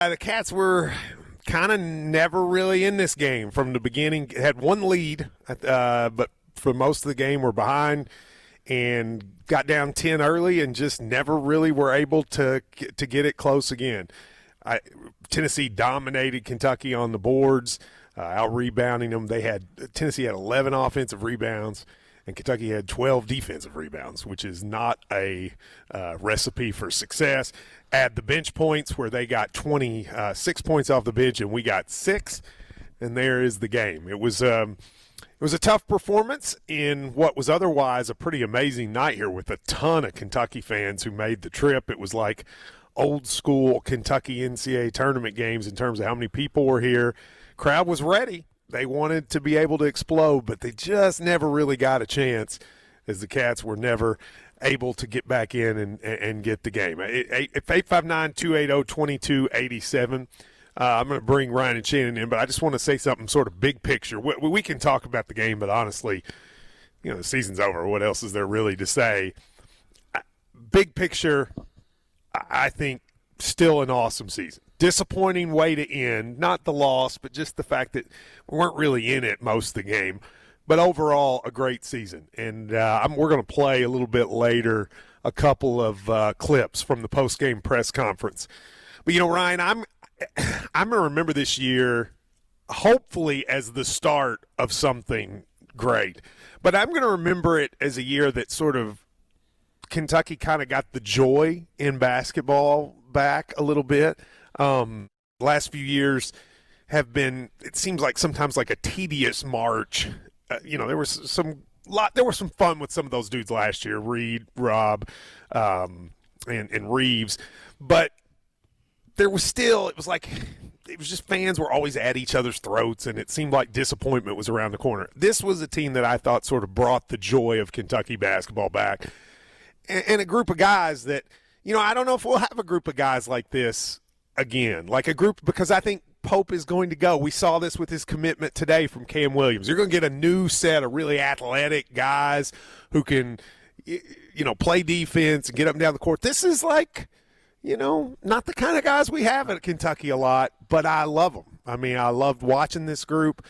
The Cats were kind of never really in this game from the beginning. Had one lead, but for most of the game were behind and got down 10 early and just never really were able to get it close again. Tennessee dominated Kentucky on the boards, out-rebounding them. Tennessee had 11 offensive rebounds, and Kentucky had 12 defensive rebounds, which is not a recipe for success. Add the bench points where they got 26 points off the bench and we got 6, and there is the game. It was a tough performance in what was otherwise a pretty amazing night here with a ton of Kentucky fans who made the trip. It was like old-school Kentucky NCAA tournament games in terms of how many people were here. Crowd was ready. They wanted to be able to explode, but they just never really got a chance as the Cats were never able to get back in and get the game. If 859-280-2287, I'm going to bring Ryan and Shannon in, but I just want to say something sort of big picture. We can talk about the game, but honestly, the season's over. What else is there really to say? Big picture, I think still an awesome season. Disappointing way to end, not the loss, but just the fact that we weren't really in it most of the game. But overall, a great season. And we're going to play a little bit later a couple of clips from the post-game press conference. But, Ryan, I'm going to remember this year hopefully as the start of something great. But I'm going to remember it as a year that sort of Kentucky kind of got the joy in basketball back a little bit. Last few years have been, it seems like sometimes like a tedious march. There was some fun with some of those dudes last year, Reed, Rob, and Reeves, but there was still, it was just fans were always at each other's throats, and it seemed like disappointment was around the corner. This was a team that I thought sort of brought the joy of Kentucky basketball back, and a group of guys that, I don't know if we'll have a group of guys like this again, like a group, because I think Pope is going to go. We saw this with his commitment today from Cam Williams. You're going to get a new set of really athletic guys who can, play defense and get up and down the court. This is like, not the kind of guys we have at Kentucky a lot, but I love them. I mean, I loved watching this group.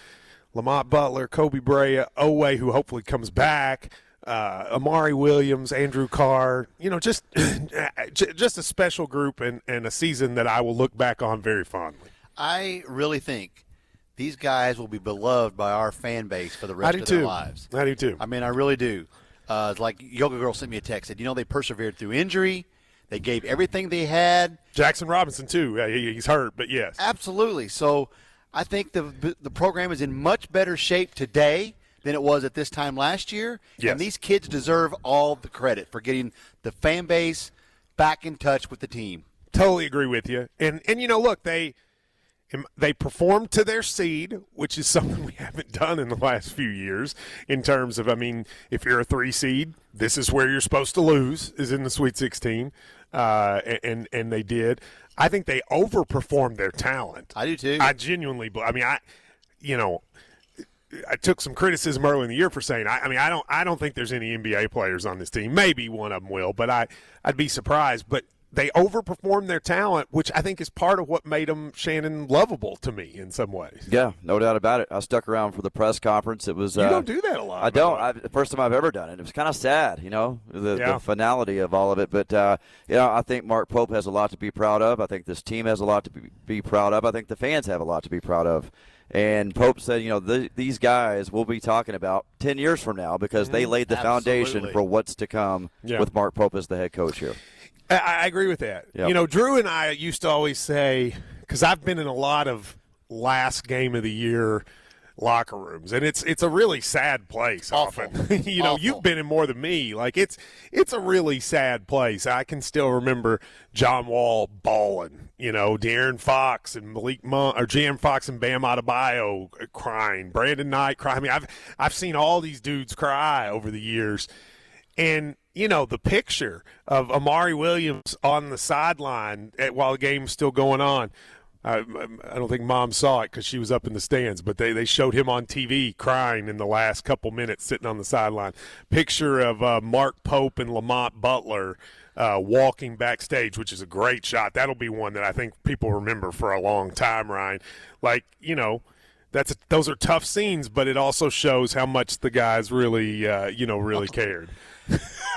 Lamont Butler, Kobe Brea, Owe, who hopefully comes back, Amari Williams, Andrew Carr, just a special group and a season that I will look back on very fondly. I really think these guys will be beloved by our fan base for the rest of their lives. I do too. I mean, I really do. Like Yoga Girl sent me a text, said, they persevered through injury. They gave everything they had. Jackson Robinson, too. He's hurt, but yes. Absolutely. So I think the program is in much better shape today than it was at this time last year. Yes. And these kids deserve all the credit for getting the fan base back in touch with the team. Totally agree with you. And look, they performed to their seed, which is something we haven't done in the last few years in terms of, if you're a 3 seed, this is where you're supposed to lose, is in the Sweet 16, and they did. I think they overperformed their talent. I do too. I genuinely, I took some criticism early in the year for saying, I don't think there's any NBA players on this team. Maybe one of them will, but I'd be surprised. But they overperformed their talent, which I think is part of what made them, Shannon, lovable to me in some ways. Yeah, no doubt about it. I stuck around for the press conference. It was you don't do that a lot. I don't. The first time I've ever done it. It was kind of sad, the finality of all of it. But, I think Mark Pope has a lot to be proud of. I think this team has a lot to be proud of. I think the fans have a lot to be proud of. And Pope said, these guys we'll be talking about 10 years from now because they laid the foundation for what's to come with Mark Pope as the head coach here. I agree with that. Yep. Drew and I used to always say, because I've been in a lot of last game of the year locker rooms, and it's a really sad place. Awful. Often, you've been in more than me. Like it's a really sad place. I can still remember John Wall bawling. De'Aaron Fox and Malik Monk, or Jan Fox and Bam Adebayo crying. Brandon Knight crying. I've seen all these dudes cry over the years, and. The picture of Amari Williams on the sideline while the game's still going on. I don't think Mom saw it because she was up in the stands, but they showed him on TV crying in the last couple minutes sitting on the sideline. Picture of Mark Pope and Lamont Butler walking backstage, which is a great shot. That'll be one that I think people remember for a long time, Ryan. Like, those are tough scenes, but it also shows how much the guys really, really cared.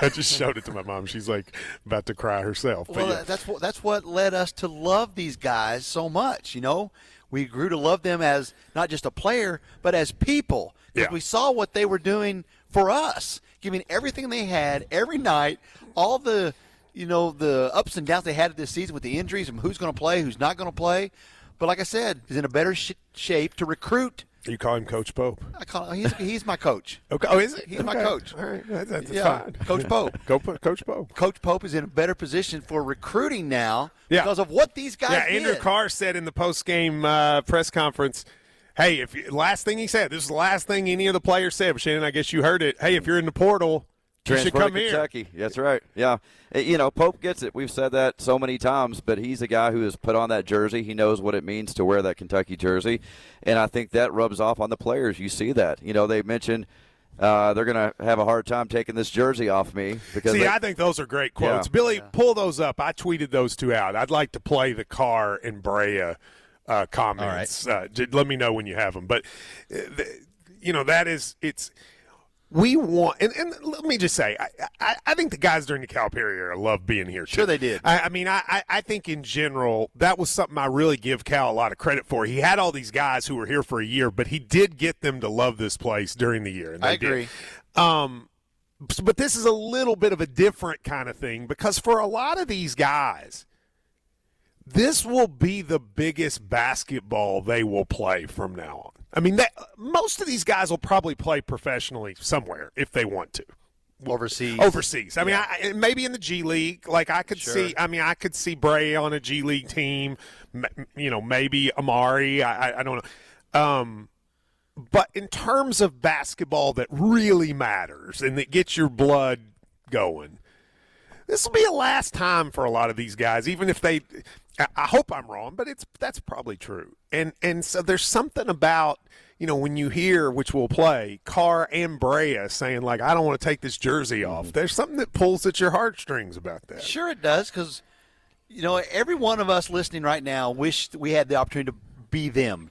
I just showed it to my mom. She's like about to cry herself. Well, yeah. that's what led us to love these guys so much. We grew to love them as not just a player, but as people. Because we saw what they were doing for us, giving everything they had every night, all the ups and downs they had this season with the injuries and who's going to play, who's not going to play. But like I said, he's in a better shape to recruit. You call him Coach Pope? I call him. He's my coach. Okay. Oh, is it? He's my coach. All right, that's fine. Coach Pope. Coach Pope. Coach Pope is in a better position for recruiting now because of what these guys did. Andrew Carr said in the post-game press conference, hey, last thing he said, this is the last thing any of the players said, but Shannon, I guess you heard it. Hey, if you're in the portal, you should come here. Kentucky. That's right. Yeah. Pope gets it. We've said that so many times, but he's a guy who has put on that jersey. He knows what it means to wear that Kentucky jersey, and I think that rubs off on the players. You see that. They mentioned they're going to have a hard time taking this jersey off me. I think those are great quotes. Yeah. Billy, pull those up. I tweeted those two out. I'd like to play the Carr and Brea comments. Let me know when you have them. But, that is – it's – we want, and let me just say, I think the guys during the Calipari era love being here, too. Sure they did. I think in general, that was something I really give Cal a lot of credit for. He had all these guys who were here for a year, but he did get them to love this place during the year. And I agree. But this is a little bit of a different kind of thing because for a lot of these guys, this will be the biggest basketball they will play from now on. Most of these guys will probably play professionally somewhere if they want to. Overseas. Maybe in the G League. Like I could see. I could see Bray on a G League team. Maybe Amari. I don't know. But in terms of basketball that really matters and that gets your blood going, this will be a last time for a lot of these guys. Even if they. I hope I'm wrong, but that's probably true. And so there's something about, when you hear, which we'll play, Carr and Brea saying, like, I don't want to take this jersey off. There's something that pulls at your heartstrings about that. Sure it does, because, every one of us listening right now wished we had the opportunity to be them,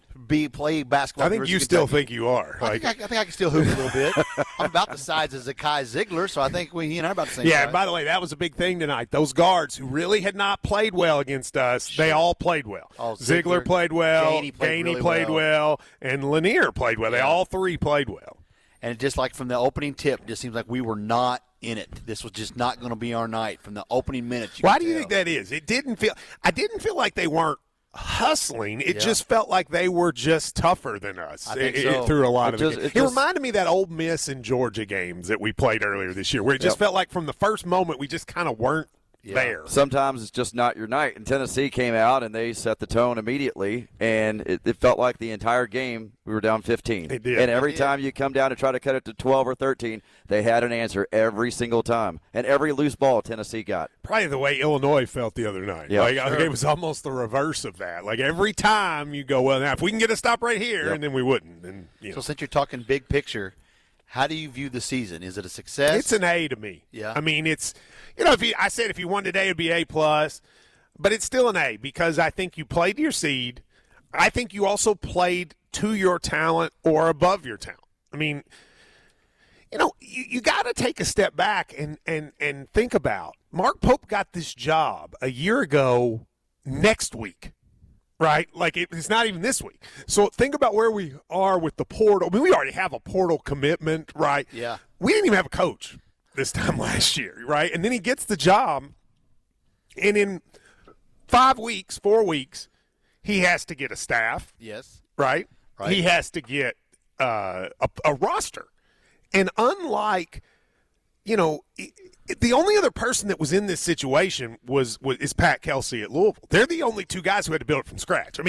play basketball. I think you still think you are. I think I can still hoop a little bit. I'm about the size of Zakai Ziegler, so I think he and I are about the same size. Yeah, and by the way, that was a big thing tonight. Those guards who really had not played well against us, they all played well. Ziegler played well, Gainey played well, and Lanier played well. They all three played well. And just like from the opening tip, it just seems like we were not in it. This was just not going to be our night from the opening minutes. Why do you think that is? I didn't feel like they weren't hustling. It just felt like they were just tougher than us through a lot of the games. It reminded me of that Ole Miss and Georgia games that we played earlier this year, where it just felt like from the first moment we just kind of weren't there. Sometimes it's just not your night. And Tennessee came out and they set the tone immediately, and it felt like the entire game we were down 15. It did. And every time you come down to try to cut it to 12 or 13, they had an answer every single time. And every loose ball Tennessee got. Probably the way Illinois felt the other night. Yeah, it was almost the reverse of that. Like every time you go, well, now if we can get a stop right here, and then we wouldn't. And So since you're talking big picture, how do you view the season? Is it a success? It's an A to me. Yeah. It's if you won today, it'd be A+, but it's still an A because I think you played your seed. I think you also played to your talent or above your talent. You got to take a step back and think about Mark Pope got this job a year ago next week. Right? Like it's not even this week. So think about where we are with the portal. We already have a portal commitment, right? Yeah. We didn't even have a coach this time last year, right? And then he gets the job, and in 4 weeks, he has to get a staff. Yes. Right? He has to get a roster. And unlike, the only other person that was in this situation is Pat Kelsey at Louisville. They're the only two guys who had to build it from scratch.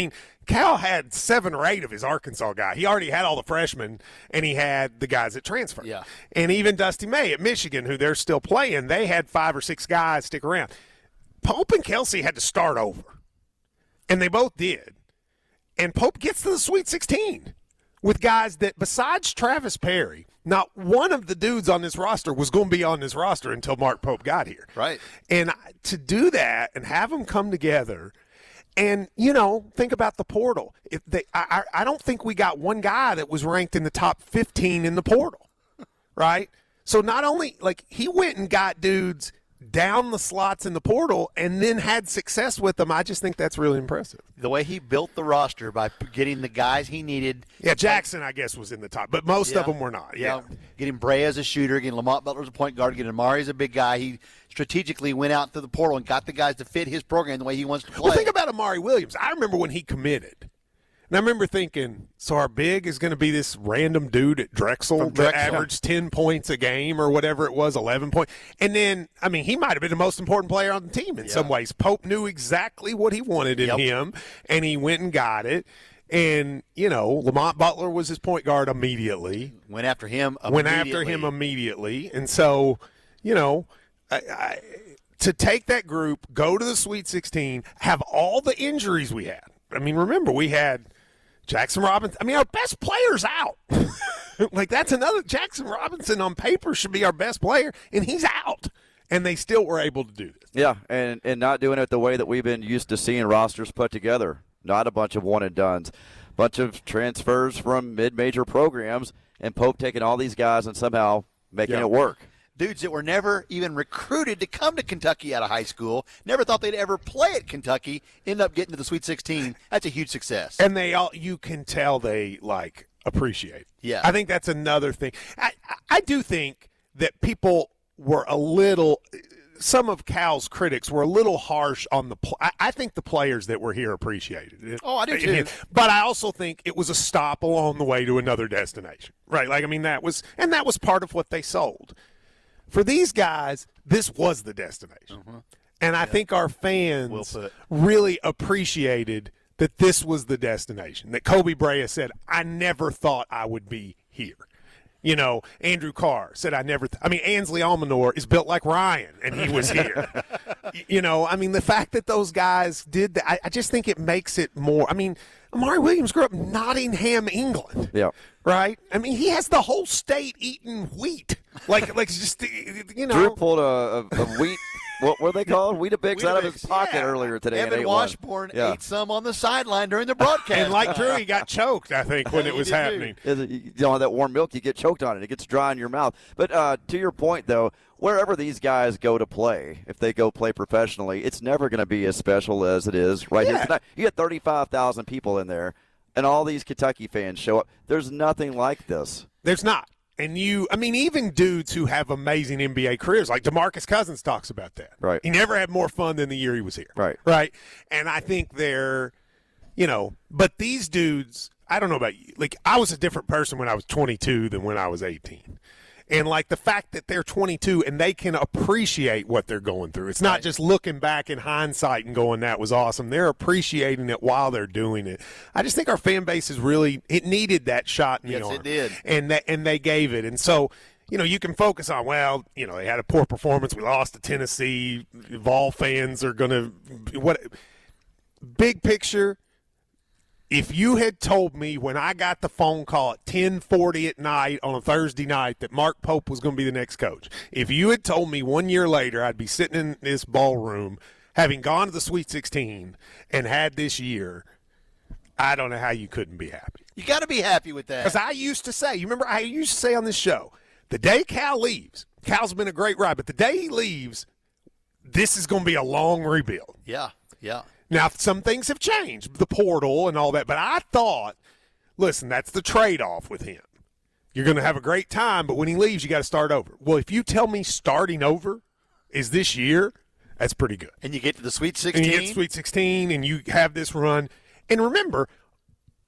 Cal had 7 or 8 of his Arkansas guy. He already had all the freshmen, and he had the guys that transferred. Yeah. And even Dusty May at Michigan, who they're still playing, they had 5 or 6 guys stick around. Pope and Kelsey had to start over, and they both did. And Pope gets to the Sweet 16 with guys that, besides Travis Perry, not one of the dudes on this roster was going to be on this roster until Mark Pope got here. Right. And to do that and have them come together and, think about the portal. I don't think we got one guy that was ranked in the top 15 in the portal, right? So not only, he went and got dudes down the slots in the portal and then had success with them. I just think that's really impressive. The way he built the roster by getting the guys he needed. Yeah, Jackson, I guess, was in the top, but most of them were not. Yeah. Getting Brea as a shooter, getting Lamont Butler as a point guard, getting Amari as a big guy. He strategically went out to the portal and got the guys to fit his program the way he wants to play. Well, think about Amari Williams. I remember when he committed. And I remember thinking, so our big is going to be this random dude at Drexel that averaged 10 points a game or whatever it was, 11 points. And then, he might have been the most important player on the team in some ways. Pope knew exactly what he wanted in him, and he went and got it. And, Lamont Butler was his point guard immediately. Went after him immediately. And so, to take that group, go to the Sweet 16, have all the injuries we had. Remember, we had Jackson Robinson. Our best player's out. That's another. Jackson Robinson on paper should be our best player, and he's out. And they still were able to do this. Yeah, and not doing it the way that we've been used to seeing rosters put together. Not a bunch of one-and-dones. Bunch of transfers from mid-major programs, and Pope taking all these guys and somehow making it work. Dudes that were never even recruited to come to Kentucky out of high school, never thought they'd ever play at Kentucky, end up getting to the Sweet 16. That's a huge success. And you can tell they, appreciate it. Yeah. I think that's another thing. I do think that people were a little – some of Cal's critics were a little harsh on the I think the players that were here appreciated it. Oh, I do too. But I also think it was a stop along the way to another destination. Right? that was part of what they sold. For these guys, this was the destination. Mm-hmm. And I think our fans really appreciated that this was the destination, that Kobe Brea said, I never thought I would be here. Andrew Carr said, Ansley Almanor is built like Ryan, and he was here. The fact that those guys did that, I just think it makes it more. Amari Williams grew up in Nottingham, England. Yeah. Right? He has the whole state eating wheat. Drew pulled a wheat. What were they called? Weetabix out of his pocket earlier today. Evan Washburn ate some on the sideline during the broadcast. And like Drew, he got choked, I think, when it was happening. That warm milk, you get choked on it. It gets dry in your mouth. But to your point, though, wherever these guys go to play, if they go play professionally, it's never going to be as special as it is right here tonight. You get 35,000 people in there, and all these Kentucky fans show up. There's nothing like this. There's not. And even dudes who have amazing NBA careers, like DeMarcus Cousins talks about that. Right. He never had more fun than the year he was here. Right. Right. And I think they're, but these dudes, I don't know about you. I was a different person when I was 22 than when I was 18. And, the fact that they're 22 and they can appreciate what they're going through. It's not just looking back in hindsight and going, that was awesome. They're appreciating it while they're doing it. I just think our fan base is really – it needed that shot in the arm. Yes, it did. And they gave it. And so, you can focus on, they had a poor performance. We lost to Tennessee. Vol fans are going to – what? Big picture – if you had told me when I got the phone call at 10:40 at night on a Thursday night that Mark Pope was going to be the next coach, if you had told me 1 year later I'd be sitting in this ballroom having gone to the Sweet 16 and had this year, I don't know how you couldn't be happy. You got to be happy with that. Because I used to say, I used to say on this show, the day Cal leaves, Cal's been a great ride, but the day he leaves, this is going to be a long rebuild. Yeah. Now, some things have changed, the portal and all that, but I thought, listen, that's the trade-off with him. You're going to have a great time, but when he leaves, you got to start over. Well, if you tell me starting over is this year, that's pretty good. And you get to the Sweet 16. And you get to Sweet 16, and you have this run. And remember,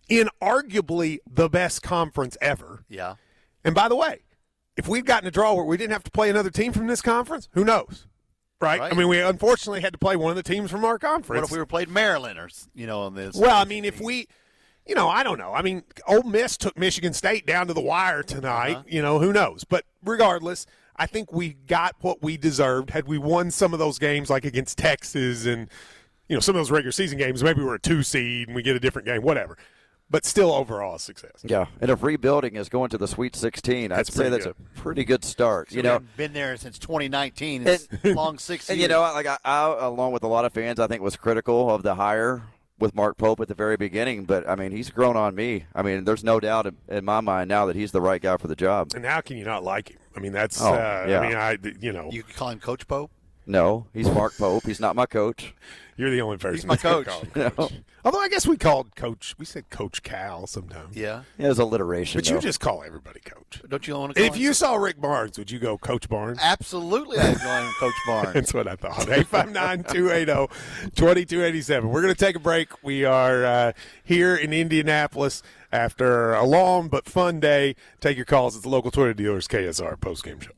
in arguably the best conference ever. Yeah. And by the way, if we'd gotten a draw where we didn't have to play another team from this conference, who knows? Right? We unfortunately had to play one of the teams from our conference. What if we were played Maryland or, on this? Well, if we, I don't know. Ole Miss took Michigan State down to the wire tonight. Who knows? But regardless, I think we got what we deserved. Had we won some of those games, like against Texas and, some of those regular season games, maybe we're a 2 seed and we get a different game, whatever. but still overall a success. Yeah, and if rebuilding is going to the Sweet 16, I'd say that's a pretty good start. So been there since 2019. It's long 6 years. And I, along with a lot of fans, I think was critical of the hire with Mark Pope at the very beginning. But I mean, he's grown on me. I mean, there's no doubt in my mind now that he's the right guy for the job. And how can you not like him? I mean, that's. You can call him Coach Pope. No, he's Mark Pope. He's not my coach. You're the only person. He's my coach. Coach. Although I guess we said Coach Cal sometimes. Yeah. It was alliteration. But you just call everybody Coach. Don't you want to call If you saw Rick Barnes, would you go Coach Barnes? Absolutely, I'd call him Coach Barnes. That's what I thought. 859-280-2287. We're going to take a break. We are here in Indianapolis after a long but fun day. Take your calls at the local Toyota dealers KSR postgame show.